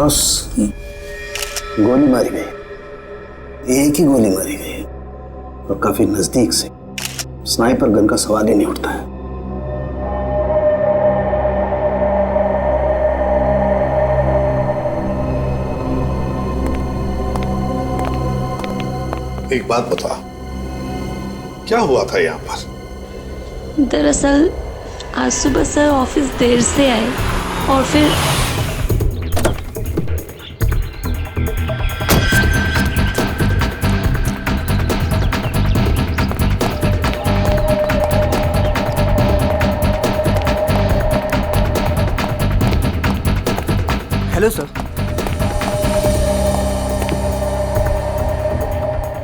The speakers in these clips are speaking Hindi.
बॉस, गोली मारी गई, एक ही गोली मारी गई और काफी नजदीक से। स्नाइपर गन का सवाल ही नहीं उठता है। एक बात बता, क्या हुआ था यहाँ पर? दरअसल आज सुबह सर ऑफिस देर से आए और फिर हेलो सर।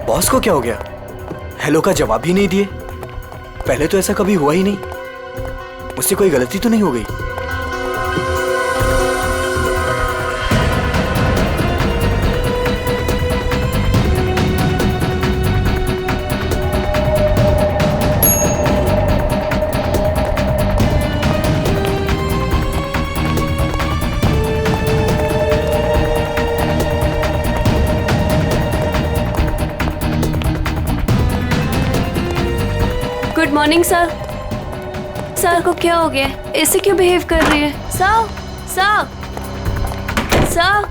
बॉस को क्या हो गया? हेलो का जवाब ही नहीं दिए। पहले तो ऐसा कभी हुआ ही नहीं। मुझसे कोई गलती तो नहीं हो गई? Good morning sir. सर को क्या हो गया? ऐसे क्यों बिहेव कर रही है? Sir sir sir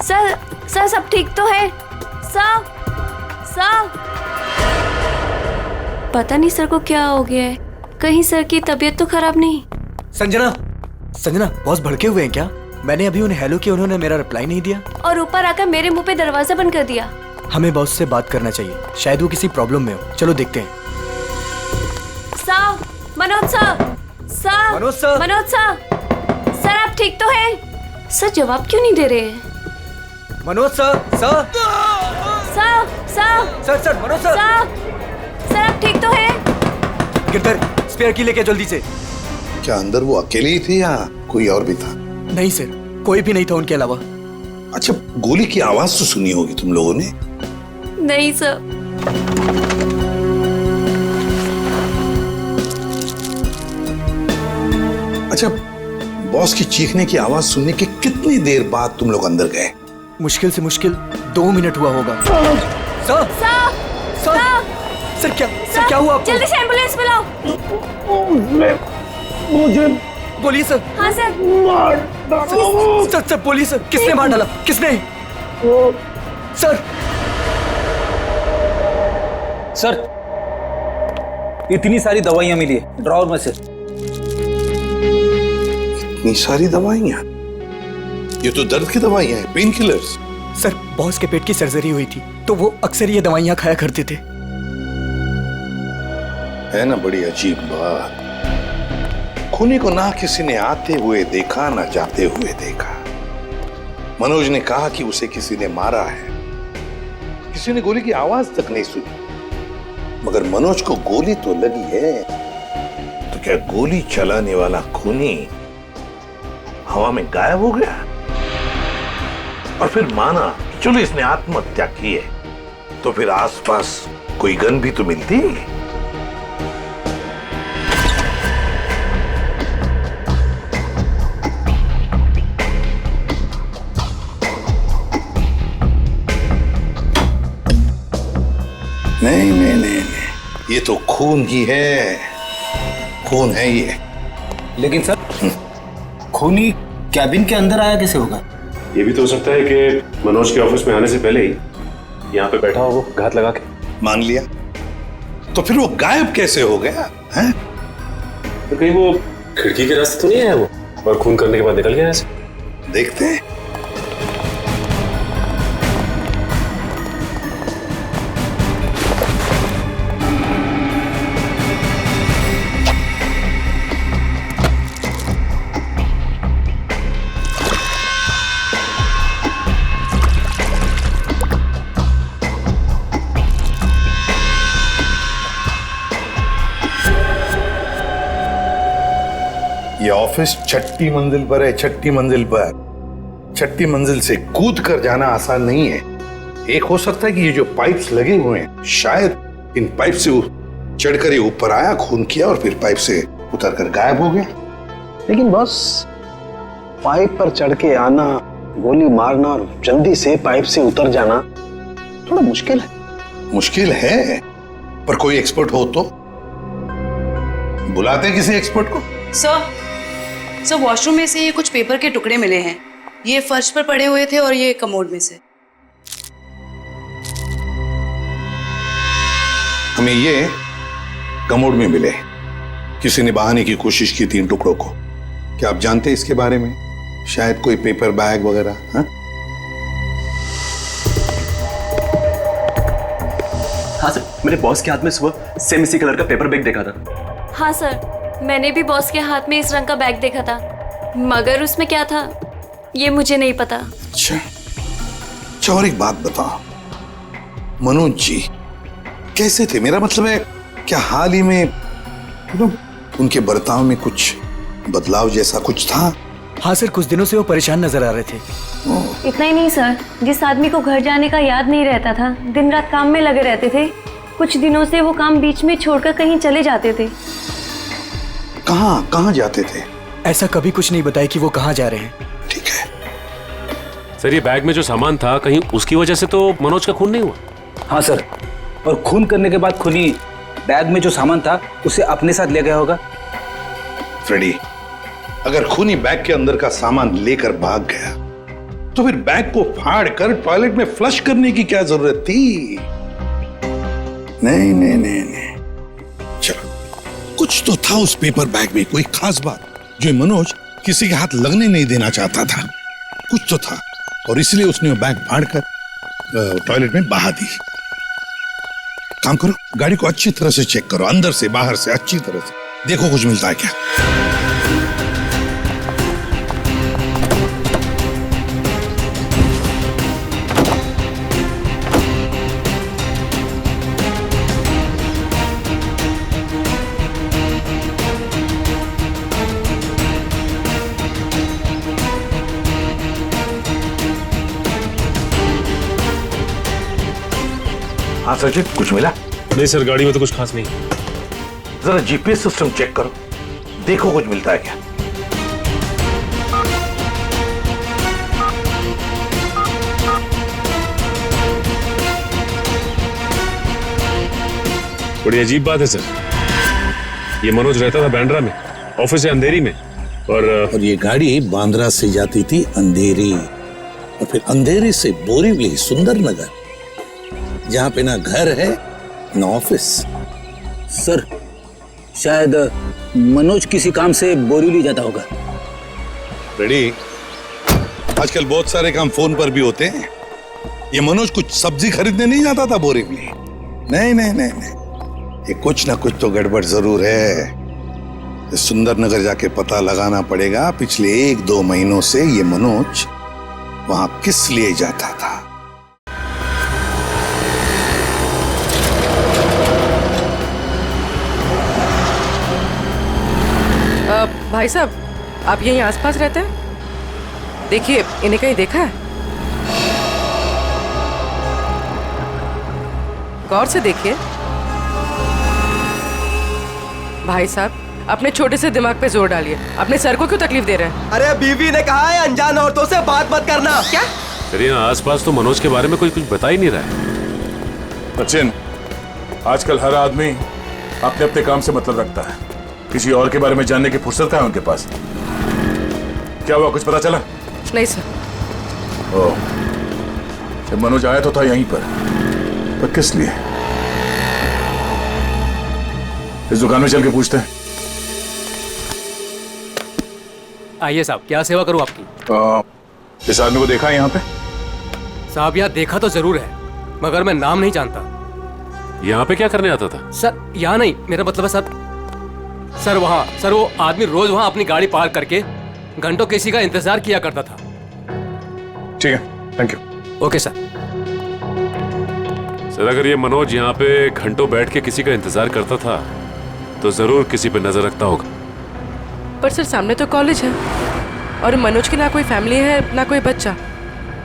sir sir सब ठीक तो है? सर सर पता नहीं सर को क्या हो गया है। कहीं सर की तबीयत तो खराब नहीं? संजना, संजना बॉस भड़के हुए हैं क्या? मैंने अभी उन्हें हेलो किया, उन्होंने मेरा रिप्लाई नहीं दिया और ऊपर आकर मेरे मुंह पे दरवाजा बंद कर दिया। हमें बॉस से बात करना चाहिए, शायद वो किसी प्रॉब्लम में हो। चलो देखते हैं। Sir, Manoj sir, sir, Manoj sir, Manoj sir, sir आप ठीक तो हैं? सर जवाब क्यों नहीं दे रहे हैं? Manoj sir, sir, sir, sir, sir, sir, Manoj sir, sir, sir आप ठीक तो हैं? गिरधर, स्पेयर की लेके जल्दी से। क्या अंदर वो अकेले ही थी या कोई और भी था? नहीं सर, कोई भी नहीं था उनके अलावा। अच्छा, गोली की आवाज तो सुनी होगी तुम लोगों ने? नहीं सर। अच्छा, बॉस की चीखने की आवाज सुनने के कितनी देर बाद तुम लोग अंदर गए? मुश्किल से मुश्किल 2 मिनट हुआ होगा। सर, सर, सर, सर क्या हुआ आपको? जल्दी से एम्बुलेंस बुलाओ। मुझे बोलिए सर। हाँ सर। मार डाला। सर बोलिए सर, किसने मार डाला? किसने? सर, सर इतनी सारी दवाइयां मिली है ड्रॉवर में से। इतनी सारी दवाइयां? ये तो दर्द की दवाइयां हैं, पेन किलर्स। सर बॉस के पेट की सर्जरी हुई थी तो वो अक्सर ये दवाइयां खाया करते थे। है ना बड़ी अजीब बात। खूनी को ना किसी ने आते हुए देखा ना जाते हुए देखा। मनोज ने कहा कि उसे किसी ने मारा है, किसी ने गोली की आवाज तक नहीं सुनी। मगर मनोज को गोली तो लगी है, तो क्या गोली चलाने वाला खूनी हवा में गायब हो गया? और फिर माना कि चलो इसने आत्महत्या की है, तो फिर आसपास कोई गन भी तो मिलती। नहीं नहीं नहीं, ये तो खून ही है, खून है ये। लेकिन सर खूनी कैबिन के अंदर आया कैसे होगा? ये भी तो हो सकता है कि मनोज के ऑफिस में आने से पहले ही यहाँ पे बैठा हो वो घात लगा के। मान लिया, तो फिर वो गायब कैसे हो गया है? तो कहीं वो खिड़की के रास्ते तो नहीं आया वो और खून करने के बाद निकल गया ऐसे? देखते हैं। ये ऑफिस छठी मंजिल पर है, छठी मंजिल पर। छठी मंजिल से कूद कर जाना आसान नहीं है। एक हो सकता है कि ये जो पाइप्स लगे हुए हैं, शायद इन पाइप से चढ़कर ये ऊपर आया, खून किया और फिर पाइप से उतरकर गायब हो गया। लेकिन बॉस, पाइप पर चढ़ के आना गोली मारना और जल्दी से पाइप से उतर जाना थोड़ा मुश्किल है। मुश्किल है, पर कोई एक्सपर्ट हो तो बुलाते किसी एक्सपर्ट को। सर वॉशरूम में से ये कुछ पेपर के टुकड़े मिले हैं। ये फर्श पर पड़े हुए थे और ये कमोड में से। हमें ये कमोड में मिले। किसी ने बहाने की कोशिश की थी इन टुकड़ों को। क्या आप जानते हैं इसके बारे में? शायद कोई पेपर बैग वगैरह। हाँ हाँ सर, मेरे बॉस के हाथ में सुबह सेम इसी कलर का पेपर बैग देखा था। हाँ सर, मैंने भी बॉस के हाथ में इस रंग का बैग देखा था, मगर उसमें क्या था ये मुझे नहीं पता। अच्छा, और एक बात बताओ, मनोज जी कैसे थे? मेरा मतलब है, क्या हाल ही में उनके बर्ताव में कुछ बदलाव जैसा कुछ था? हाँ सर, कुछ दिनों से वो परेशान नजर आ रहे थे। इतना ही नहीं सर, जिस आदमी को घर जाने का याद नहीं रहता था, दिन रात काम में लगे रहते थे, कुछ दिनों से वो काम बीच में छोड़कर कहीं चले जाते थे। कहाँ जाते थे? ऐसा कभी कुछ नहीं बताया कि वो कहाँ जा रहे हैं। ठीक है सर, ये बैग में जो सामान था, कहीं उसकी वजह से तो मनोज का खून नहीं हुआ? हाँ सर, और खून करने के बाद खूनी बैग में जो सामान था उसे अपने साथ ले गया होगा। फ्रेडी, अगर खूनी बैग के अंदर का सामान लेकर भाग गया तो फिर बैग को फाड़ कर टॉयलेट में फ्लश करने की क्या जरूरत थी? नहीं। चलो, कुछ तो था उस पेपर बैग में, कोई खास बात जो मनोज किसी के हाथ लगने नहीं देना चाहता था। कुछ तो था और इसलिए उसने वो बैग फाड़ कर टॉयलेट में बहा दी। काम करो, गाड़ी को अच्छी तरह से चेक करो, अंदर से बाहर से अच्छी तरह से देखो कुछ मिलता है क्या। हाँ सचिन, कुछ मिला? नहीं सर, गाड़ी में तो कुछ खास नहीं। जरा जीपीएस सिस्टम चेक करो, देखो कुछ मिलता है क्या। बड़ी अजीब बात है सर, ये मनोज रहता था बांद्रा में, ऑफिस है अंधेरी में, और ये गाड़ी बांद्रा से जाती थी अंधेरी, और फिर अंधेरी से बोरीवली, सुंदर नगर, जहां पे ना घर है ना ऑफिस। सर, शायद मनोज किसी काम से बोरीवली जाता होगा। रेडी, आजकल बहुत सारे काम फोन पर भी होते हैं। ये मनोज कुछ सब्जी खरीदने नहीं जाता था बोरीवली? नहीं, ये कुछ ना कुछ तो गड़बड़ जरूर है। सुंदर नगर जाके पता लगाना पड़ेगा पिछले 1-2 महीनों से ये मनोज वहां किस लिए जाता था। भाई साहब, आप यहीं आसपास रहते हैं? देखिए, इन्हें कहीं देखा है? गौर से देखिए। भाई साहब, अपने छोटे से दिमाग पे जोर डालिए। अपने सर को क्यों तकलीफ दे रहे हैं? अरे बीवी ने कहा है अनजान औरतों से बात मत करना। क्या? सर, आसपास तो मनोज के बारे में कोई कुछ बता ही नहीं रहा है। सचिन, आजकल हर आदमी अपने अपने काम से मतलब रखता है, किसी और के बारे में जानने की फुर्सत है उनके पास? क्या हुआ, कुछ पता चला? नहीं सर। ओह, जब मनोज आया तो था यहीं पर किस लिए? इस दुकान में चल के पूछते हैं। आइए साहब, क्या सेवा करूं आपकी? इस आदमी को देखा है यहाँ पे? साहब, यहाँ देखा तो जरूर है, मगर मैं नाम नहीं जानता। यहाँ पे क्या करने आता था? सर, यहाँ नहीं, मेरा मतलब है सर वहाँ, सर वो आदमी रोज वहाँ अपनी गाड़ी पार्क करके घंटों किसी का इंतजार किया करता था। ठीक है, thank you. Okay sir. Sir, अगर ये मनोज यहाँ पे घंटों बैठ के किसी का इंतजार करता था तो जरूर किसी पे नजर रखता होगा। पर सर, सामने तो कॉलेज है और मनोज की ना कोई फैमिली है ना कोई बच्चा,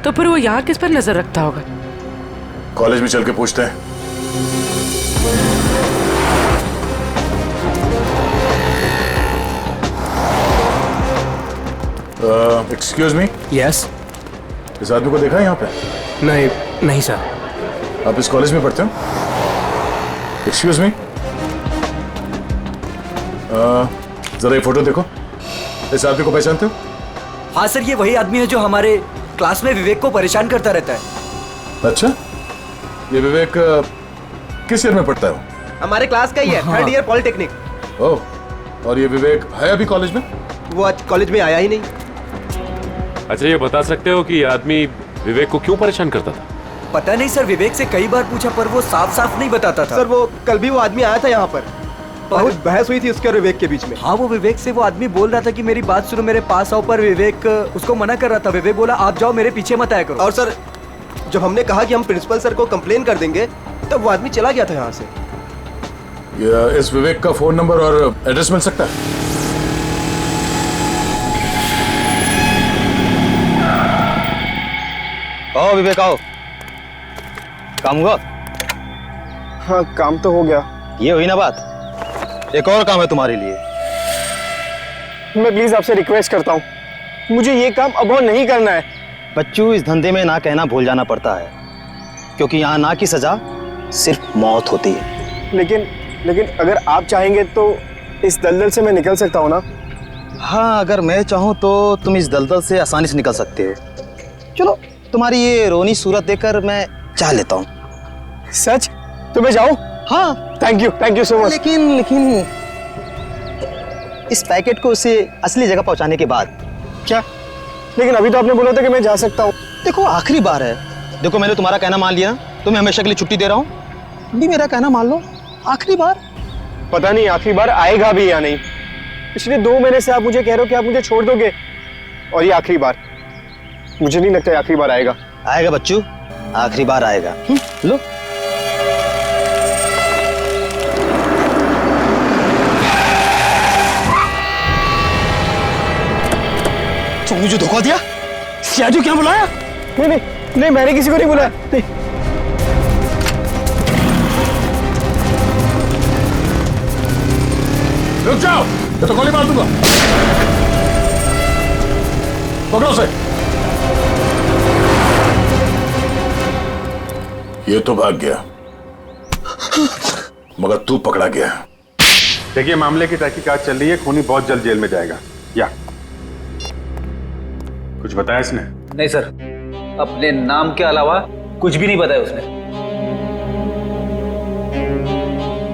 तो फिर वो यहाँ किस पर नजर रखता होगा? कॉलेज में चल के पूछते हैं। Excuse me. यस। इस आदमी को देखा है यहाँ पे? नहीं नहीं सर। आप इस कॉलेज में पढ़ते हो? एक्सक्यूज मी, जरा ये फोटो देखो। इस आदमी को पहचानते हो? हाँ सर, ये वही आदमी है जो हमारे क्लास में विवेक को परेशान करता रहता है। अच्छा, ये विवेक किस ईयर में पढ़ता है? वो हमारे क्लास का ही है, थर्ड ईयर पॉलिटेक्निक। ओह, और ये विवेक है अभी कॉलेज में? वो आज कॉलेज में आया ही नहीं। अच्छा, ये बता सकते हो कि ये आदमी विवेक को क्यों परेशान करता था? पता नहीं सर, विवेक से कई बार पूछा पर वो साफ साफ नहीं बताता था। सर वो कल भी वो आदमी आया था यहाँ पर, बहुत बहस हुई थी उसके और विवेक के बीच में। हाँ, वो विवेक से वो आदमी बोल रहा था कि मेरी बात सुनो, मेरे पास आओ, पर विवेक उसको मना कर रहा था। विवेक बोला आप जाओ, मेरे पीछे मत आया करो। और सर जब हमने कहा कि हम प्रिंसिपल सर को कंप्लेन कर देंगे तब वो आदमी चला गया था यहाँ से। इस विवेक का फोन नंबर और एड्रेस मिल सकता है? आओ विवेक आओ, काम हुआ? हाँ काम तो हो गया। ये हुई ना बात, एक और काम है तुम्हारे लिए। मैं प्लीज आपसे रिक्वेस्ट करता हूँ, मुझे ये काम अब और नहीं करना है। बच्चों, इस धंधे में ना कहना भूल जाना पड़ता है, क्योंकि यहाँ ना की सजा सिर्फ मौत होती है। लेकिन अगर आप चाहेंगे तो इस दलदल से मैं निकल सकता हूँ ना? हाँ, अगर मैं चाहूँ तो तुम इस दलदल से आसानी से निकल सकते हो। चलो, तुम्हारी ये रोनी सूरत देखकर मैं चाह लेता हूँ। सच? तो मैं जाऊँ? हाँ, थैंक यू सो मच। लेकिन इस पैकेट को उसे असली जगह पहुंचाने के बाद। क्या? लेकिन अभी तो आपने बोला था कि मैं जा सकता हूँ। देखो, आखिरी बार है। देखो, मैंने तुम्हारा कहना मान लिया, तुम्हें हमेशा के लिए छुट्टी दे रहा हूँ। भी मेरा कहना मान लो, आखिरी बार। पता नहीं आखिरी बार आएगा भी या नहीं। पिछले 2 महीने से आप मुझे कह रहे हो कि आप मुझे छोड़ दोगे, और ये आखिरी बार। मुझे नहीं लगता आखिरी बार आएगा। आएगा बच्चू, आखिरी बार आएगा। लो। तुम मुझे धोखा दिया? सियाजू क्या बुलाया? नहीं, मैंने किसी को नहीं बुलाया। नहीं। रुक जाओ, ये तो गोली मार दूंगा। पकड़ो उसे। ये तो भाग गया, मगर तू पकड़ा गया। देखिए, मामले की तहकीकात चल रही है, खूनी बहुत जल्द जेल में जाएगा। या कुछ बताया इसने? नहीं सर, अपने नाम के अलावा कुछ भी नहीं बताया उसने।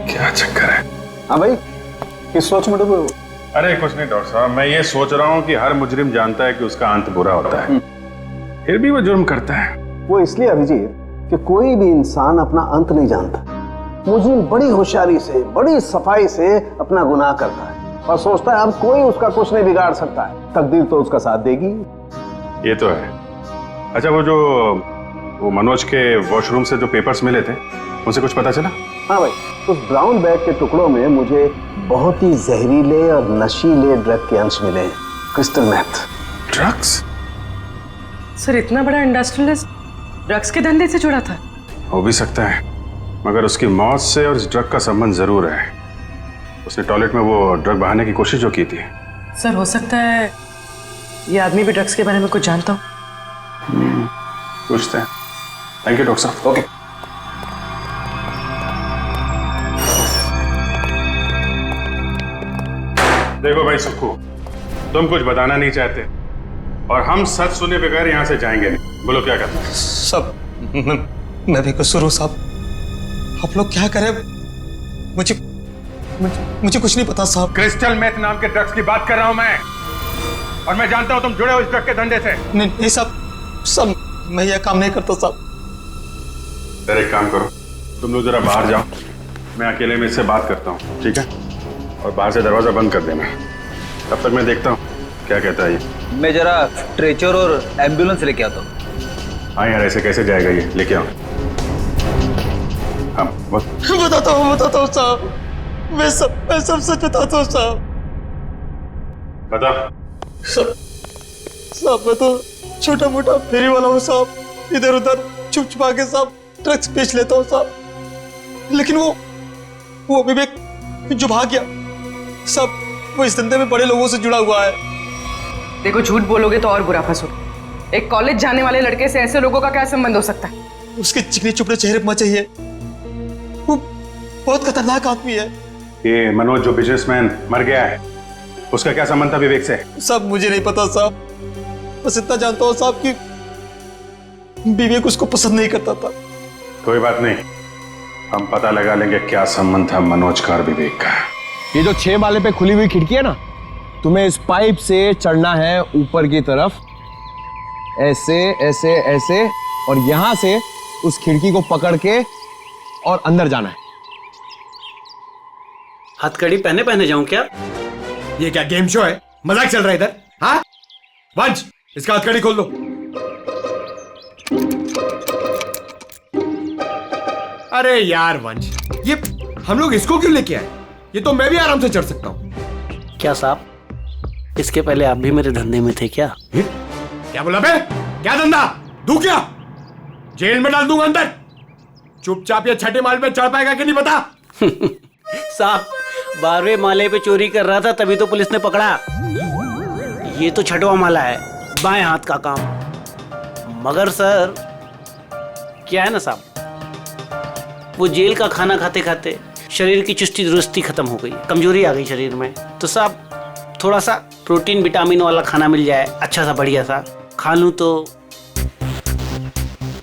क्या चक्कर है? हाँ भाई, किस सोच में डूबे हो? अरे कुछ नहीं डॉक्टर साहब, मैं ये सोच रहा हूँ कि हर मुजरिम जानता है कि उसका अंत बुरा होता है, फिर भी वो जुर्म करता है। वो इसलिए अभिजीत कि कोई भी इंसान अपना अंत नहीं जानता। मुजरिम बड़ी होशियारी से, बड़ी सफाई से अपना गुनाह करता है और सोचता है अब कोई उसका कुछ नहीं बिगाड़ सकता है। तकदीर तो उसका साथ देगी। ये तो है। अच्छा, वो मनोज के वॉशरूम से जो पेपर्स मिले थे, उनसे कुछ पता चला? हाँ भाई, उस ब्राउन बैग के टुकड़ों में मुझे बहुत ही जहरीले और नशीले ड्रग के अंश मिले हैं। Crystal math. ड्रग्स? सर, इतना बड़ा इंडस्ट्रियलिस्ट ड्रग्स के धंधे से जुड़ा था? हो भी सकता है, मगर उसकी मौत से और इस ड्रग का संबंध जरूर है। उसने टॉयलेट में वो ड्रग बहाने की कोशिश जो की थी। सर, हो सकता है ये आदमी भी ड्रग्स के बारे में कुछ जानता हो। पूछते हैं। थैंक यू डॉक्टर साहब। ओके। देखो भाई सुक्कू, तुम कुछ बताना नहीं चाहते और हम सच सुने बगैर यहाँ से जाएंगे नहीं। बोलो क्या करना है? सब मैं भी कसूर हूँ साहब। आप लोग क्या करें? मुझे कुछ नहीं पता साहब। क्रिस्टल मेथ नाम के ड्रग्स की बात कर रहा हूँ मैं, और मैं जानता हूँ तुम जुड़े हो इस ड्रग के धंधे से। नहीं साहब, मैं यह काम नहीं करता साहब। सर, एक काम करो, तुम लोग जरा बाहर जाओ, मैं अकेले में इससे बात करता हूँ, ठीक है? और बाहर से दरवाजा बंद कर देना। तब तक मैं देखता हूँ क्या कहता है ये। मैं जरा स्ट्रेचर और एम्बुलेंस लेके आता हूँ। हाँ यार, ऐसे कैसे जाएगा ये? लेके आओ। हाँ, बताता हूँ साहब, मैं सब सच बताता हूँ साहब। बता। साहब, मैं तो छोटा मोटा फेरी वाला हूँ साहब। इधर उधर छुप छुपा के साहब ड्रग्स बेच लेता हूँ साहब। लेकिन वो विवेक जो भाग गया साहब, वो इस धंधे में बड़े लोगों से जुड़ा हुआ है। देखो, झूठ बोलोगे तो और बुरा फंसोगे। एक कॉलेज जाने वाले लड़के से ऐसे लोगों का क्या संबंध हो सकता है? उसके चिकने चुपड़े चेहरे पर चाहिए, वो बहुत खतरनाक आदमी है। ये मनोज जो बिजनेसमैन मर गया है, उसका क्या संबंध था विवेक से? सब मुझे नहीं पता साहब, बस इतना जानता हूँ साहब कि विवेक उसको पसंद नहीं करता था। कोई बात नहीं, हम पता लगा लेंगे क्या संबंध था मनोज का और विवेक का। ये जो 6 माले पे खुली हुई खिड़की है ना, तुम्हें इस पाइप से चढ़ना है ऊपर की तरफ, ऐसे ऐसे ऐसे, और यहां से उस खिड़की को पकड़ के और अंदर जाना है। हथकड़ी पहने पहने जाऊं क्या? ये क्या गेम शो है? मजाक चल रहा है इधर? हाँ वंश, इसका हथकड़ी खोल दो। अरे यार वंश, ये हम लोग इसको क्यों लेके आए? ये तो मैं भी आराम से चढ़ सकता हूँ। क्या साहब, इसके पहले आप भी मेरे धंधे में थे क्या? क्या बोला बे? क्या धंधा? दू क्या? जेल में डाल दूंगा अंदर। चुपचाप ये 6ठे माले पे चढ़ पाएगा कि नहीं पता? साहब 12वें माले पे चोरी कर रहा था तभी तो पुलिस ने पकड़ा। ये तो 6वां माला है, बाएं हाथ का काम। मगर सर क्या है ना साहब, वो जेल का खाना खाते खाते शरीर की चुस्ती दुरुस्ती खत्म हो गई, कमजोरी आ गई शरीर में। तो साहब थोड़ा सा प्रोटीन विटामिन वाला खाना मिल जाए, अच्छा सा बढ़िया सा खा लूं तो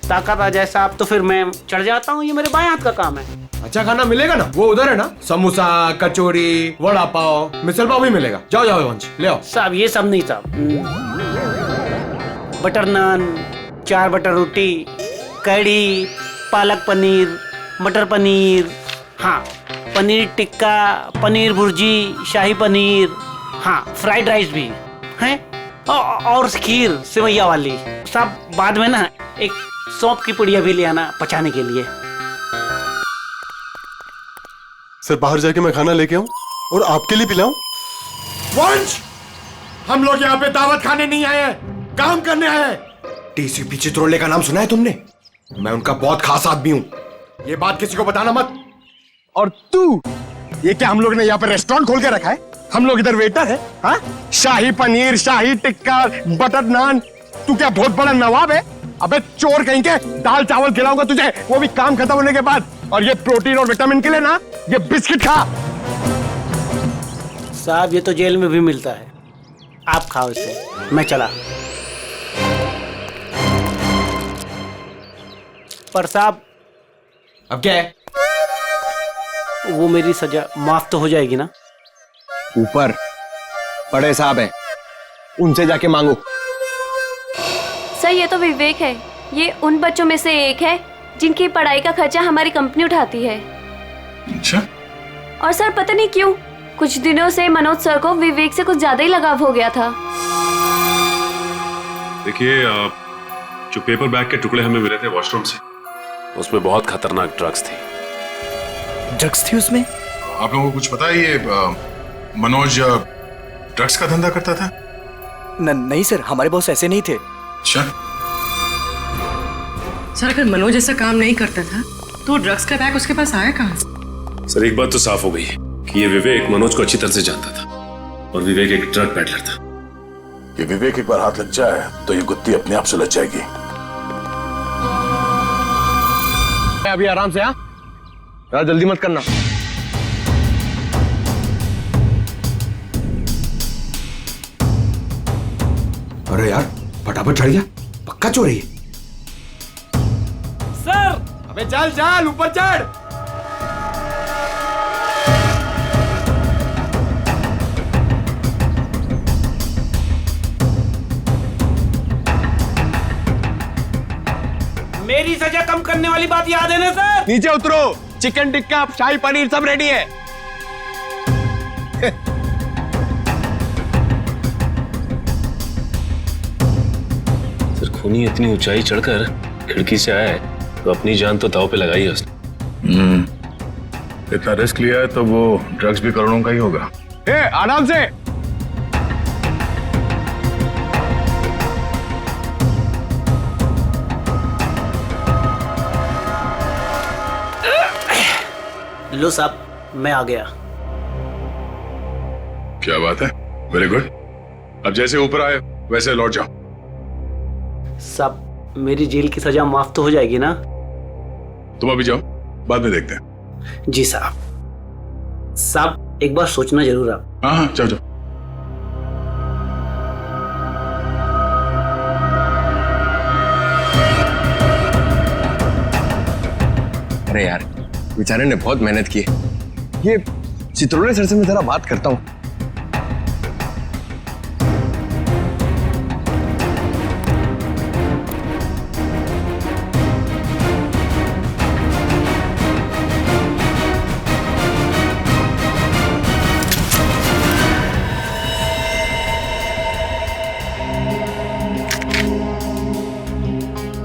ताकत आ जाए साहब, तो फिर मैं चढ़ जाता हूँ। ये मेरे बाएं हाथ का काम है। अच्छा खाना मिलेगा ना? वो उधर है ना, समोसा, कचौरी, वड़ा पाव, मिसल पाव भी मिलेगा। जाओ जाओ वंश, ले आओ। साहब ये सब नहीं साहब, बटर नान, 4 बटर रोटी, कढ़ी, पालक पनीर, मटर पनीर, हाँ पनीर टिक्का, पनीर भुर्जी, शाही पनीर, हाँ फ्राइड राइस भी हैं, और खीर सेवैया वाली। साहब बाद में ना एक सौंफ की पुड़िया भी ले आना पचाने के लिए। सर बाहर जाके मैं खाना लेके आऊं और आपके लिए पिलाऊं? वंश, हम लोग यहाँ पे दावत खाने नहीं आए हैं, काम करने आए हैं। टीसीपी चित्रोले का नाम सुना है तुमने? मैं उनका बहुत खास आदमी हूँ, ये बात किसी को बताना मत। और तू, ये क्या हम लोग ने यहाँ पे रेस्टोरेंट खोल के रखा है? हम लोग इधर वेटर है? हाँ, शाही पनीर, शाही टिक्का, बटर नान, तू क्या बहुत बड़ा नवाब है? अबे चोर कहीं के, दाल चावल खिलाऊंगा तुझे, वो भी काम खत्म होने के बाद। और ये प्रोटीन और विटामिन के लिए ना, ये बिस्किट खा। साहब ये तो जेल में भी मिलता है, आप खाओ इसे, मैं चला। पर साहब अब क्या है? वो मेरी सजा माफ तो हो जाएगी ना? ऊपर बड़े साहब हैं, उनसे जाके मांगो। सर ये तो विवेक है, ये उन बच्चों में से एक है जिनकी पढ़ाई का खर्चा हमारी कंपनी उठाती है। अच्छा? और सर पता नहीं क्यों कुछ दिनों से मनोज सर को विवेक से कुछ ज्यादा ही लगाव हो गया था। देखिए, जो पेपर बैग के टुकड़े हमें मिले थे वॉशरूम से, उसमें बहुत खतरनाक ड्रग्स थी। ड्रग्स थी उसमें? आप लोगों को कुछ पता है ये मनोज ड्रग्स का धंधा करता था? नहीं सर, हमारे बॉस ऐसे नहीं थे। अच्छा? सर अगर मनोज ऐसा काम नहीं करता था तो ड्रग्स का बैग उसके पास आया कहाँ से? सर एक बात तो साफ हो गई कि ये विवेक मनोज को अच्छी तरह से जानता था और विवेक एक ड्रग पैडलर था। ये विवेक एक बार हाथ लग जाए तो ये गुत्ती अपने आप सुलझ जाएगी। अभी आराम से, हाँ यार, जल्दी मत करना। अरे यार फटाफट चढ़ गया, पक्का चोरी है। सर अबे चल चल ऊपर चढ़। मेरी सजा कम करने वाली बात याद है ना सर? नीचे उतरो, चिकन टिक्का, शाही पनीर सब रेडी है। सर खूनी इतनी ऊंचाई चढ़कर खिड़की से आया है तो अपनी जान तो दांव पे लगाई है उसने। इतना रिस्क लिया है तो वो ड्रग्स भी करोड़ों का ही होगा। आराम से। लो साहब मैं आ गया। क्या बात है, वेरी गुड। अब जैसे ऊपर आए वैसे लौट जाओ। साहब मेरी जेल की सजा माफ तो हो जाएगी ना? तुम अभी जाओ, बाद में देखते हैं। जी साहब। साहब एक बार सोचना जरूर आप। हाँ हाँ, जाओ जाओ। अरे यार, बेचारे ने बहुत मेहनत की। ये चित्रोले सर से मैं जरा बात करता हूँ।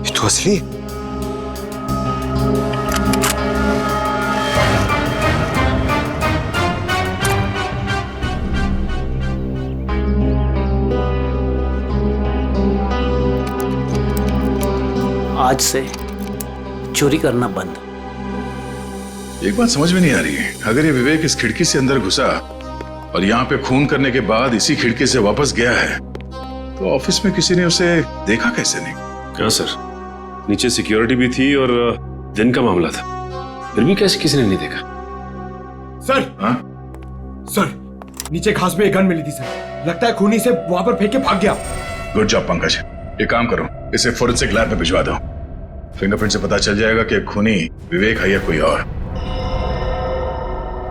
ये तो असली है। आज से चोरी करना बंद। एक बात समझ में नहीं आ रही है, अगर ये विवेक इस खिड़की से अंदर घुसा और यहाँ पे खून करने के बाद इसी खिड़की से वापस गया है, तो ऑफिस में किसी ने उसे देखा कैसे नहीं? क्या सर, नीचे सिक्योरिटी भी थी और दिन का मामला था, फिर भी कैसे किसी ने नहीं देखा? सर, हाँ? सर, नीचे घास में एक गन मिली थी सर। लगता है खूनी से वहां पर फेंक के भाग गया। Good job Pankaj. एक काम करो, इसे फोरेंसिक लैब में भिजवा दो। फिंगरप्रिंट से पता चल जाएगा कि खूनी विवेक है या कोई और।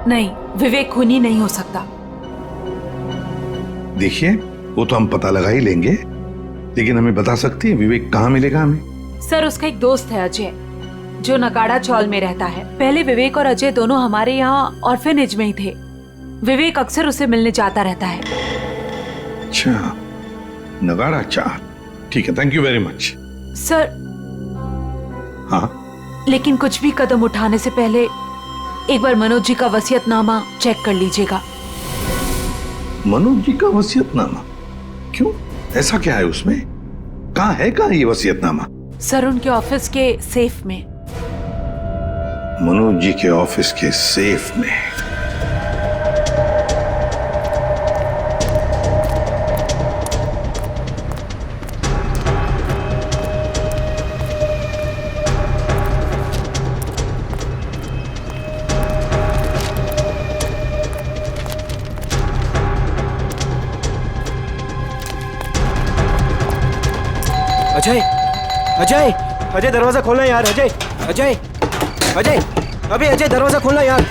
नहीं, विवेक खूनी नहीं हो सकता। देखिए, वो तो हम पता लगा ही लेंगे, लेकिन हमें बता सकती है विवेक कहाँ मिलेगा हमें? सर, उसका एक दोस्त है अजय, जो नगाड़ा चौल में रहता है। पहले विवेक और अजय दोनों हमारे यहाँ ऑर्फेनेज में ही थे। विवेक अक्सर उसे मिलने जाता रहता है। अच्छा, नगाड़ा चाल, ठीक है, thank you very much. Sir, हाँ, लेकिन कुछ भी कदम उठाने से पहले एक बार मनोज जी का वसीयतनामा चेक कर लीजिएगा। मनोज जी का वसीयतनामा? क्यों, ऐसा क्या है उसमें? कहाँ है ये वसीयतनामा? सर, उनके ऑफिस के सेफ में। मनोज जी के ऑफिस के सेफ में? अजय, अजय, अजय दरवाजा खोलना यार। अजय, अजय, अजय, अबे अजय दरवाजा खोलना यार।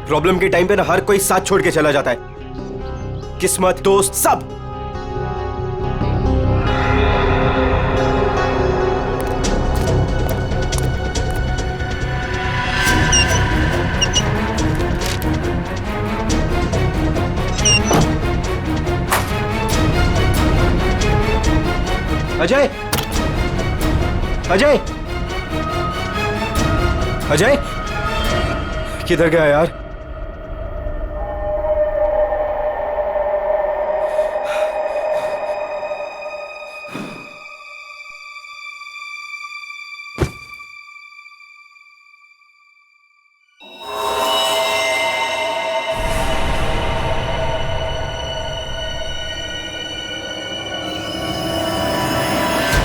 प्रॉब्लम के टाइम पे ना हर कोई साथ छोड़ के चला जाता है, किस्मत, दोस्त, सब। अजय, अजय, अजय, किधर गया यार?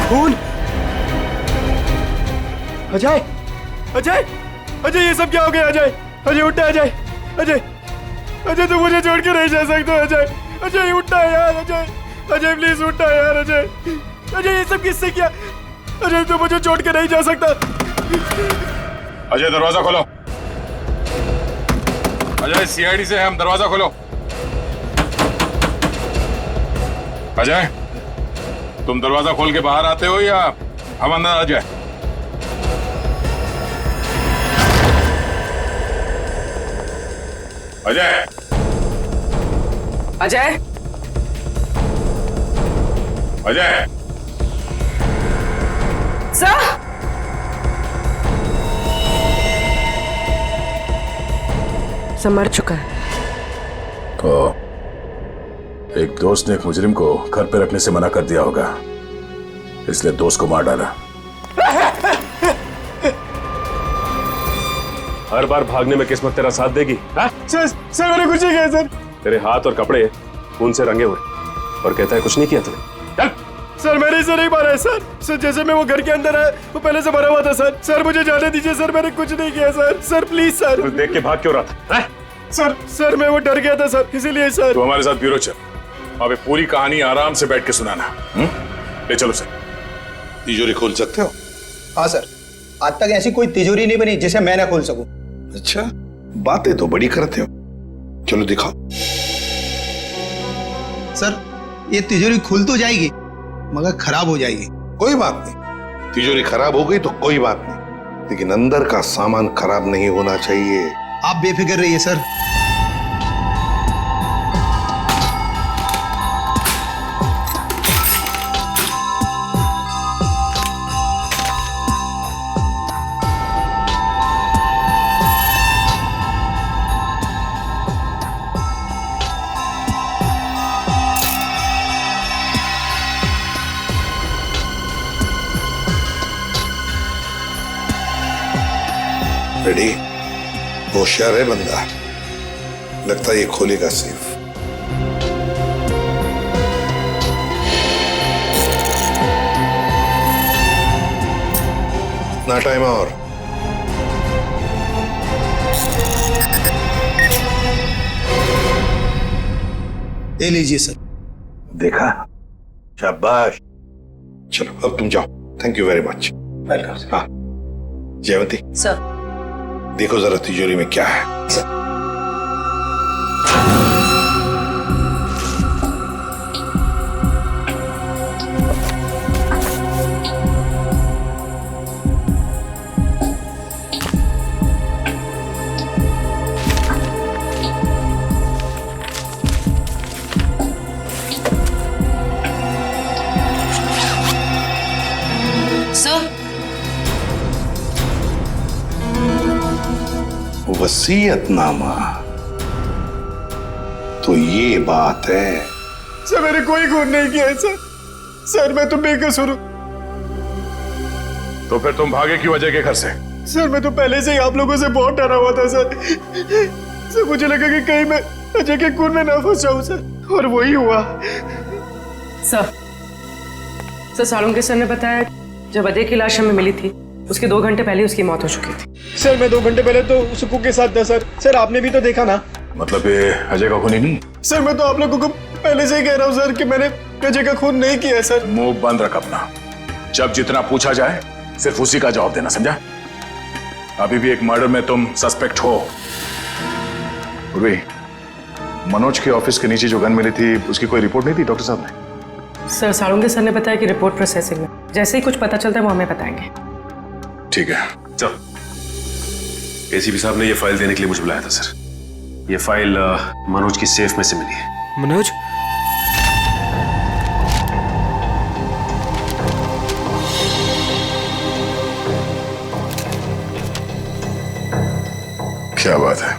खून? अजय, अजय, अजय, ये सब क्या हो गया? अजय, अजय उठा। अजय, अजय, अजय तुम मुझे छोड़ के नहीं जा सकते। अजय, अजय उठा यार। अजय, अजय प्लीज उठा यार। अजय, अजय ये सब किससे किया? अजय तुम मुझे छोड़ के नहीं जा सकता। अजय दरवाजा खोलो। अजय सीआईडी से हम, दरवाजा खोलो। अजय, तुम दरवाजा खोल के बाहर आते हो या हम अंदर आ जाए? अजय, अजय, अजय, सर, सब मर चुका है। तो एक दोस्त ने एक मुजरिम को घर पे रखने से मना कर दिया होगा, इसलिए दोस्त को मार डाला। हर बार भागने में किस्मत तेरा साथ देगी? सर मैंने कुछ नहीं किया सर। तेरे हाथ और कपड़े खून से रंगे हुए और कहता है कुछ नहीं किया तूने। चल। सर मैंने इसे नहीं मारा है सर। सर जैसे मैं वो घर के अंदर है वो पहले से भरा हुआ था सर। सर मुझे जाने दीजिए सर, मैंने कुछ नहीं किया सर। Sir please sir. तू देख के भाग क्यों रहा था? सर मैं वो डर गया था सर, इसीलिए सर। तू हमारे साथ ब्यूरो चल, वहां पे पूरी कहानी आराम से बैठ के सुनाना। ले चलो सर। तिजोरी खोल सकते हो? हाँ सर, आज तक ऐसी कोई तिजोरी नहीं बनी जिसे मैं ना खोल सकूं। अच्छा, बातें तो बड़ी करते हो, चलो दिखाओ। सर ये तिजोरी खुल तो जाएगी मगर खराब हो जाएगी। कोई बात नहीं, तिजोरी खराब हो गई तो कोई बात नहीं, लेकिन अंदर का सामान खराब नहीं होना चाहिए। आप बेफिक्र रहिए सर। रेडी? होशियार है बंदा, लगता है ये खोलेगा सेफ। ना टाइम और। ले लीजिए सर। देखा, शाबाश। चलो अब तुम जाओ। Thank you very much. Welcome. हाँ जयवंती सर, देखो जरा तिजोरी में क्या है। सर वसीयतनामा, तो ये बात है। सर मैंने कोई खून नहीं किया है सर। सर मैं तो बेकसूर हूँ। तो फिर तुम भागे क्यों अजय के घर से? सर मैं तो पहले से ही आप लोगों से बहुत डरा हुआ था सर। सर मुझे लगा कि कहीं मैं अजय के खून में ना फंस जाऊं सर, और वही हुआ। सर सालुंके सर ने बताया जब अजय की लाश हमें मिली थी उसके 2 घंटे पहले उसकी मौत हो चुकी थी। सर मैं 2 घंटे पहले तो सुकू के साथ था सर। सर आपने भी तो देखा ना। मतलब ये अजय का खून ही नहीं? सर मैं तो आप लोगों को पहले से ही कह रहा हूँ सर कि मैंने अजय का खून नहीं किया सर। मुंह बंद रख अपना। जब जितना पूछा जाए सिर्फ उसी का जवाब देना, समझा? अभी भी एक मर्डर में तुम सस्पेक्ट हो। उर्वी, मनोज के ऑफिस के नीचे जो गन मिली थी उसकी कोई रिपोर्ट नहीं थी डॉक्टर साहब ने? सर सालुंके सर ने बताया कि रिपोर्ट प्रोसेसिंग में, जैसे ही कुछ पता चलता है वो हमें बताएंगे। ठीक है, चल। एसीपी साहब ने ये फाइल देने के लिए मुझे बुलाया था सर। ये फाइल मनोज की सेफ में से मिली है। मनोज? क्या बात है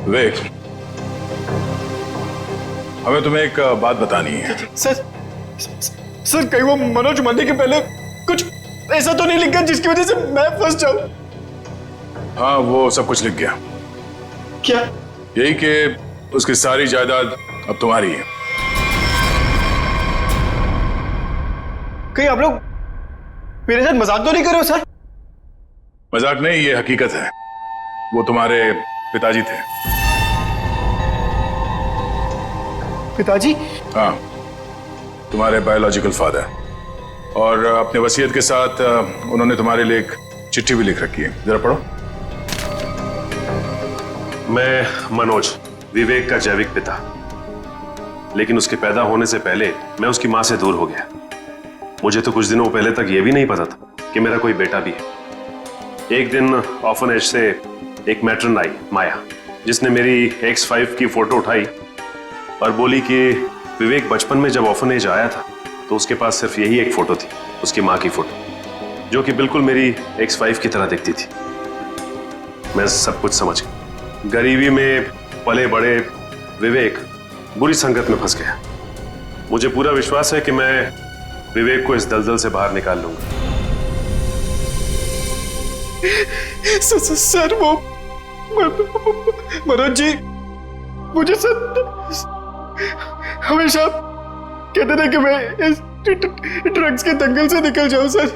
विवेक, हमें तुम्हें एक बात बतानी है। सर कहीं वो मनोज मरने के पहले कुछ ऐसा तो नहीं लिखा जिसकी वजह से मैं फंस जाऊं? हाँ वो सब कुछ लिख गया। क्या? यही कि उसकी सारी जायदाद अब तुम्हारी है। कहीं आप लोग मेरे साथ मजाक तो नहीं कर रहे हो सर? मजाक नहीं, ये हकीकत है। वो तुम्हारे पिताजी थे। पिताजी? हाँ, तुम्हारे बायोलॉजिकल फादर। और अपने वसीयत के साथ उन्होंने तुम्हारे लिए एक चिट्ठी भी लिख रखी है, जरा पढ़ो। मैं मनोज, विवेक का जैविक पिता, लेकिन उसके पैदा होने से पहले मैं उसकी मां से दूर हो गया। मुझे तो कुछ दिनों पहले तक यह भी नहीं पता था कि मेरा कोई बेटा भी है। एक दिन ऑर्फनेज से एक मैट्रन आई, माया, जिसने मेरी X5 की फोटो उठाई और बोली कि विवेक बचपन में जब ऑर्फनेज आया था तो उसके पास सिर्फ यही एक फोटो थी, उसकी माँ की फोटो, जो कि बिल्कुल मेरी X5 की तरह दिखती थी। मैं सब कुछ समझ गया। गरीबी में पले बड़े विवेक बुरी संगत में फंस गया। मुझे पूरा विश्वास है कि मैं विवेक को इस दलदल से बाहर निकाल लूंगा। सर वो मनोज जी मुझे सर हमेशा कहते थे कि मैं इस ड्रग्स के दंगल से निकल जाऊं सर।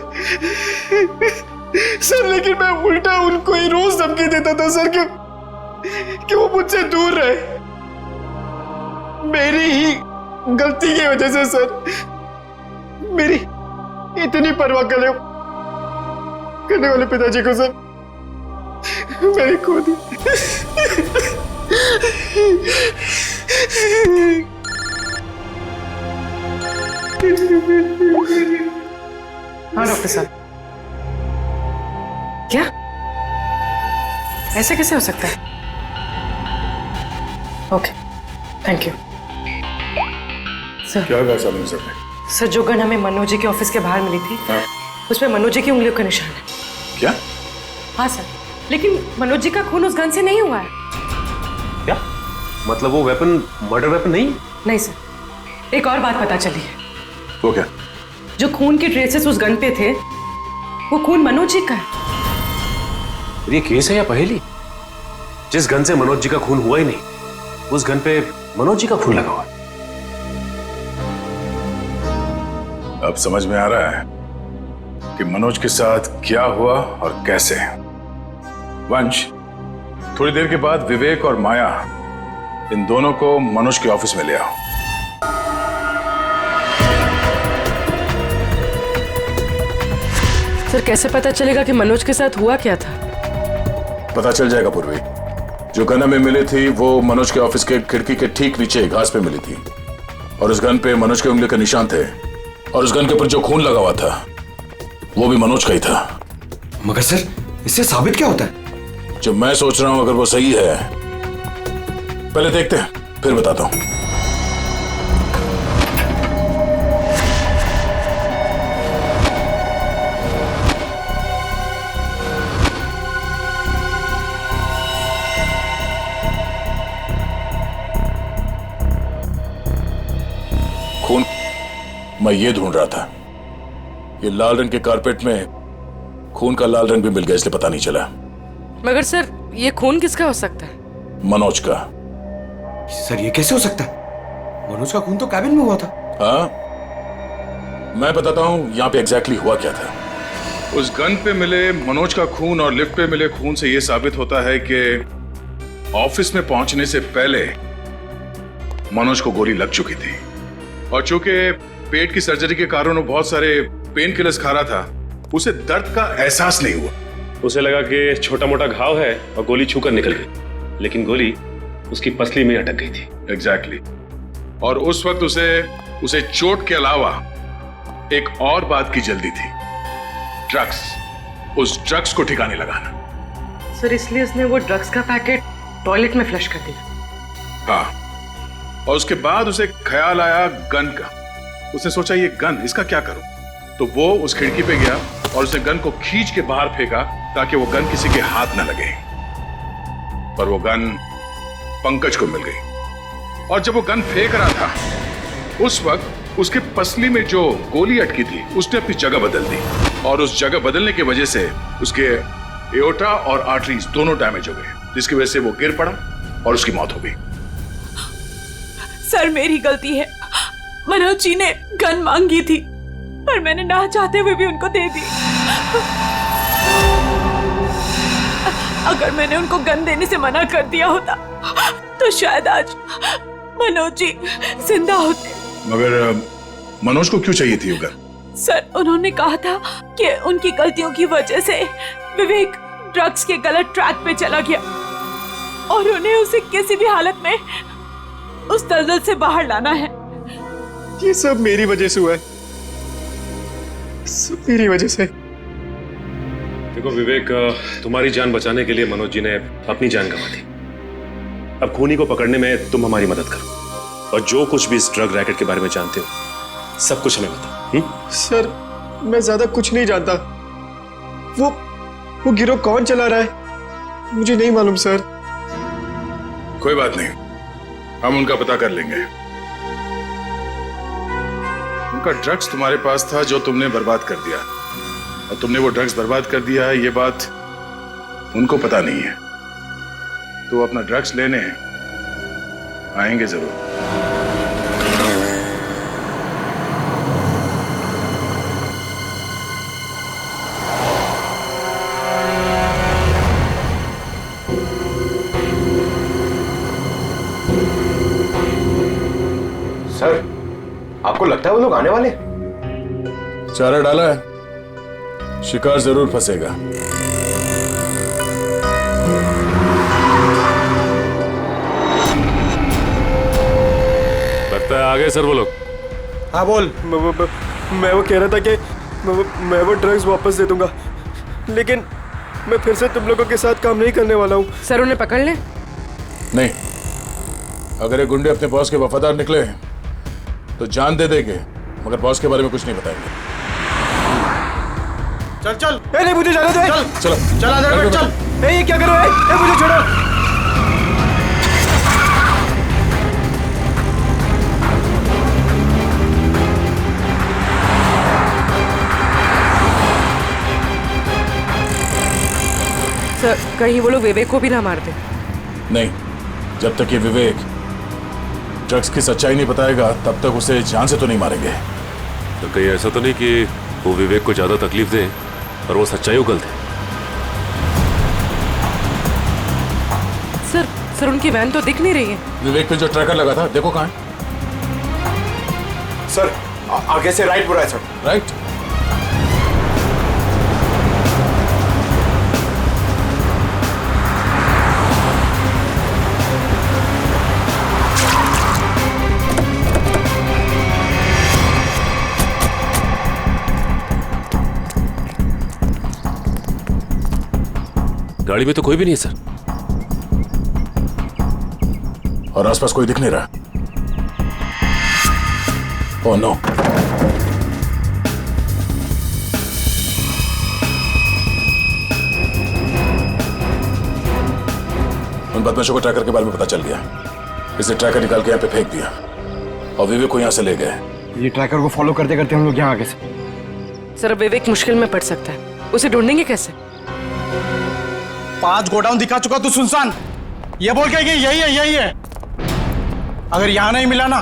सर लेकिन मैं उल्टा उनको ही रोज धमकी देता था सर कि वो मुझसे दूर रहे। मेरी ही गलती की वजह से सर, मेरी इतनी परवाह करने वाले पिताजी को सर मैंने खो दी। हाँ डॉक्टर साहब, क्या ऐसे कैसे हो सकता है? Okay, thank you sir. क्या कहा साहब सर ने? सर जो गन हमें मनोज जी के ऑफिस के बाहर मिली थी, हाँ? उसमें मनोज जी की उंगलियों का निशान है। क्या? हाँ सर, लेकिन मनोज जी का खून उस गन से नहीं हुआ है। क्या मतलब वो वेपन मर्डर वेपन नहीं? नहीं सर, एक और बात पता चली है। वो क्या? जो खून के ट्रेसेस उस गन पे थे, वो खून मनोज जी का है। ये केस है या पहेली? जिस गन से मनोज जी का खून हुआ ही नहीं, उस गन पे मनोज जी का खून लगा हुआ। अब समझ में आ रहा है कि मनोज के साथ क्या हुआ और कैसे। वंश, थोड़ी देर के बाद विवेक और माया इन दोनों को मनोज के ऑफिस में ले आओ। सर कैसे पता चलेगा कि मनोज के साथ हुआ क्या था? पता चल जाएगा पूर्वी। जो गन हमें मिली थी वो मनोज के ऑफिस के खिड़की के ठीक नीचे घास पे मिली थी, और उस गन पे मनोज के उंगली के निशान थे, और उस गन के ऊपर जो खून लगा हुआ था वो भी मनोज का ही था। मगर सर इससे साबित क्या होता है? जो मैं सोच रहा हूं अगर वो सही है, पहले देखते हैं फिर बताता हूं। खून मैं ये ढूंढ रहा था। ये लाल रंग के कारपेट में खून का लाल रंग भी मिल गया, इसलिए पता नहीं चला। मगर सर ये खून किसका हो सकता है? मनोज का। सर ये कैसे हो सकता है? मनोज का खून तो कैबिन में हुआ था। हाँ, मैं बताता हूं यहां पे एग्जैक्टली हुआ क्या था। उस गन पे मिले मनोज का खून और लिफ्ट पे मिले खून से यह साबित होता है कि ऑफिस में पहुंचने से पहले मनोज को गोली लग चुकी थी, और चूंकि पेट की सर्जरी के कारण वो बहुत सारे पेन किलर्स खा रहा था, उसे दर्द का एहसास नहीं हुआ। उसे लगा कि छोटा मोटा घाव है और गोली छूकर निकल गई, लेकिन गोली उसकी पसली में अटक गई थी। एग्जैक्टली। और उस वक्त उसे चोट के अलावा एक और बात की जल्दी थी, ड्रग्स। उस ड्रग्स को ठिकाने लगाना। सर इसलिए उसने वो ड्रग्स का पैकेट टॉयलेट में फ्लश कर दिया। हाँ, और उसके बाद उसे ख्याल आया गन का। उसने सोचा ये गन, इसका क्या करूं? तो वो उस खिड़की पे गया और उसने गन को खींच के बाहर फेंका ताकि वो गन किसी के हाथ न लगे। पर वो गन पंकज को मिल गई, और जब वो गन फेंक रहा था उस वक्त उसके पसली में जो गोली अटकी थी उसने अपनी जगह बदल दी, और उस जगह बदलने की वजह से उसके एओर्टा और आर्टरीज दोनों डैमेज हो गए, जिसकी वजह से वो गिर पड़ा और उसकी मौत हो गई। सर मेरी गलती है। मनोज जी ने गन मांगी थी, पर मैंने ना चाहते हुए भी उनको दे दी। अगर मैंने उनको गन देने से मना कर दिया होता तो शायद आज मनोज जी जिंदा होते। मगर मनोज को क्यों चाहिए थी वो गन? सर उन्होंने कहा था कि उनकी गलतियों की वजह से विवेक ड्रग्स के गलत ट्रैक पे चला गया, और उन्हें उसे किसी भी हालत में उस दलदल से बाहर लाना है। ये सब मेरी वजह से हुआ है, सब मेरी वजह से। देखो विवेक, तुम्हारी जान बचाने के लिए मनोज जी ने अपनी जान गंवा दी। अब खूनी को पकड़ने में तुम हमारी मदद करो, और जो कुछ भी इस ड्रग रैकेट के बारे में जानते हो सब कुछ हमें बताओ। सर मैं ज्यादा कुछ नहीं जानता। वो गिरोह कौन चला रहा है मुझे नहीं मालूम सर। कोई बात नहीं, हम उनका पता कर लेंगे। उनका ड्रग्स तुम्हारे पास था जो तुमने बर्बाद कर दिया, और तुमने वो ड्रग्स बर्बाद कर दिया है ये बात उनको पता नहीं है, तो वो अपना ड्रग्स लेने आएंगे जरूर। लगता है वो लोग आने वाले। चारा डाला है, शिकार जरूर फंसेगा। लगता है आगे सर वो लोग। हाँ बोल। मैं वो कह रहा था कि मैं वो ड्रग्स वापस दे दूंगा, लेकिन मैं फिर से तुम लोगों के साथ काम नहीं करने वाला हूँ। सर उन्हें पकड़ ले। नहीं, अगर ये गुंडे अपने बॉस के वफादार निकले तो जान दे देंगे, मगर बॉस के बारे में कुछ नहीं बताएंगे। चल चल। नहीं मुझे जाने दे। चल चलो चल आधार कार्ड चल। नहीं ये क्या कर रहे हो? मुझे छोड़ो। सर कहीं वो लोग विवेक को भी ना मार दे। नहीं, जब तक ये विवेक ड्रग्स की सच्चाई नहीं बताएगा तब तक उसे जान से तो नहीं मारेंगे। तो कहीं ऐसा तो नहीं कि वो विवेक को ज्यादा तकलीफ दे और वो सच्चाई उगल दे। सर उनकी वैन तो दिख नहीं रही है। विवेक पे जो ट्रैकर लगा था देखो कहाँ है। सर आगे से राइट बुरा है सर। राइट। गाड़ी में तो कोई भी नहीं है सर। और आसपास कोई दिख नहीं रहा। Oh no. उन बदमाशों को ट्रैकर के बारे में पता चल गया, इसे ट्रैकर निकाल के यहाँ पे फेंक दिया और विवेक को यहाँ से ले गए। ये ट्रैकर को फॉलो करते करते हम लोग यहाँ आगे से। सर विवेक मुश्किल में पड़ सकता है, उसे ढूंढेंगे कैसे? 5 गोडाउन दिखा चुका तू सुनसान, ये बोल के कि यही है। अगर यहाँ नहीं मिला ना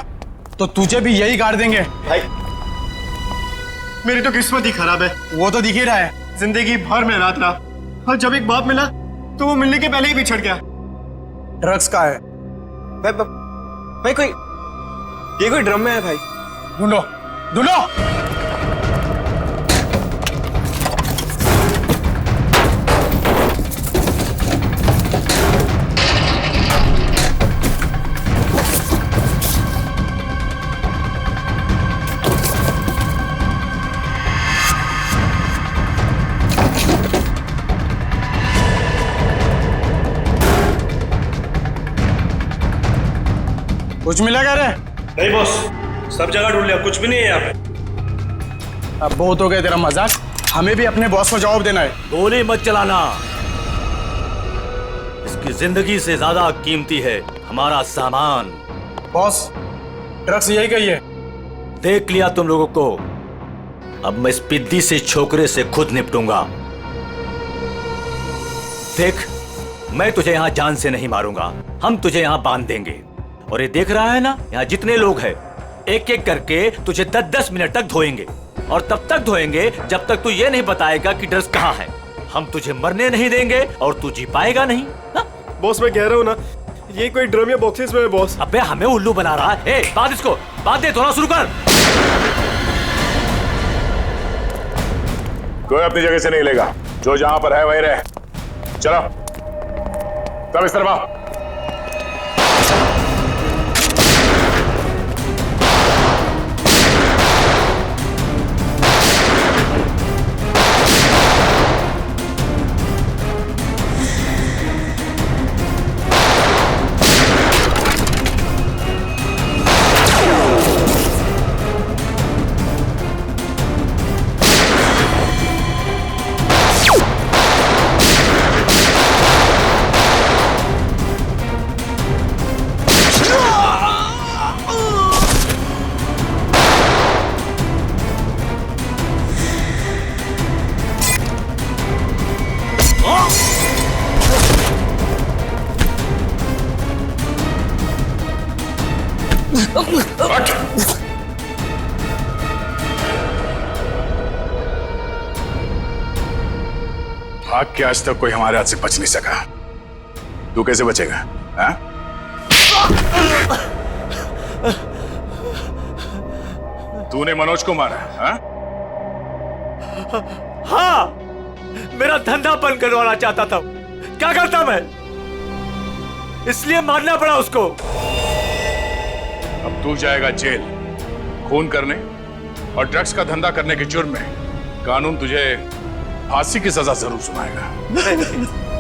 तो तुझे भी यही गाड़ देंगे। भाई मेरी तो किस्मत ही खराब है। वो तो दिख ही रहा है। जिंदगी भर मेहनत रहा और जब एक बाप मिला तो वो मिलने के पहले ही बिछड़ गया। ड्रग्स का है भाई कोई ये कोई ड्रम में है भाई। ढूंढो ढूंढो। कुछ मिला क्या रे? नहीं बॉस, सब जगह ढूंढ लिया, कुछ भी नहीं है यहाँ पे। अब बहुत हो गया तेरा मजाक, हमें भी अपने बॉस को जवाब देना है। गोली मत चलाना, इसकी जिंदगी से ज्यादा कीमती है हमारा सामान। बॉस ड्रग्स यही कहिए। देख लिया तुम लोगों को, अब मैं इस पिद्दी से छोकरे से खुद निपटूंगा। देख, मैं तुझे यहाँ जान से नहीं मारूंगा, हम तुझे यहाँ बांध देंगे। और ये देख रहा है ना, यहाँ जितने लोग हैं एक एक करके तुझे 10-10 मिनट तक धोएंगे, और तब तक धोएंगे जब तक तू ये नहीं बताएगा कि ड्रग्स कहाँ है। हम तुझे मरने नहीं देंगे और तू जी पाएगा नहीं ना? बॉस मैं कह रहा हूँ ना, ये कोई ड्रम या बॉक्सेस में है बॉस। अबे हमें उल्लू बना रहा है। ए, बांध इसको, बांध दे, धोना शुरू कर। कोई अपनी जगह से नहीं लेगा, जो जहां पर है वहीं रहे। चलो तब इस तरफ। भाग के आज तक कोई हमारे हाथ से बच नहीं सका, तू कैसे बचेगा? तूने मनोज को मारा? हाँ? हाँ, मेरा धंधा बंद करवाना चाहता था। क्या करता मैं? इसलिए मारना पड़ा उसको। अब तू जाएगा जेल, खून करने और ड्रग्स का धंधा करने के जुर्म में। कानून तुझे फांसी की सजा जरूर सुनाएगा।